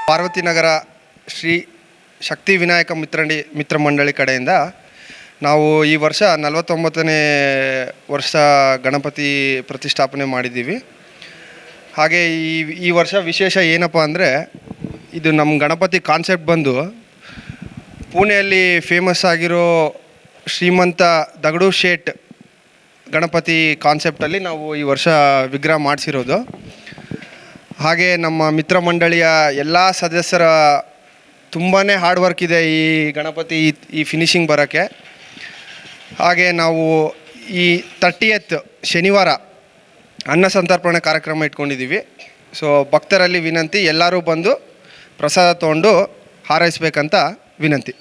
ಪಾರ್ವತಿ ನಗರ ಶ್ರೀ ಶಕ್ತಿ ವಿನಾಯಕ ಮಿತ್ರ ಮಂಡಳಿ ಕಡೆಯಿಂದ ನಾವು ಈ ವರ್ಷ 49ನೇ ವರ್ಷ ಗಣಪತಿ ಪ್ರತಿಷ್ಠಾಪನೆ ಮಾಡಿದ್ದೀವಿ. ಹಾಗೆ ಈ ವರ್ಷ ವಿಶೇಷ ಏನಪ್ಪ ಅಂದರೆ, ಇದು ನಮ್ಮ ಗಣಪತಿ ಕಾನ್ಸೆಪ್ಟ್ ಬಂದು ಪುಣೆಯಲ್ಲಿ ಫೇಮಸ್ ಆಗಿರೋ ಶ್ರೀಮಂತ ದಗಡು ಶೇಟ್ ಗಣಪತಿ ಕಾನ್ಸೆಪ್ಟಲ್ಲಿ ನಾವು ಈ ವರ್ಷ ವಿಗ್ರಹ ಮಾಡಿಸಿರೋದು. ಹಾಗೆ ನಮ್ಮ ಮಿತ್ರ ಮಂಡಳಿಯ ಎಲ್ಲ ಸದಸ್ಯರ ತುಂಬಾ ಹಾರ್ಡ್ ವರ್ಕ್ ಇದೆ ಈ ಗಣಪತಿ ಈ ಫಿನಿಶಿಂಗ್ ಬರೋಕ್ಕೆ. ಹಾಗೆ ನಾವು ಈ 30th ಶನಿವಾರ ಅನ್ನ ಸಂತರ್ಪಣೆ ಕಾರ್ಯಕ್ರಮ ಇಟ್ಕೊಂಡಿದ್ದೀವಿ. ಸೊ ಭಕ್ತರಲ್ಲಿ ವಿನಂತಿ, ಎಲ್ಲರೂ ಬಂದು ಪ್ರಸಾದ ತೊಗೊಂಡು ಹಾರೈಸಬೇಕಂತ ವಿನಂತಿ.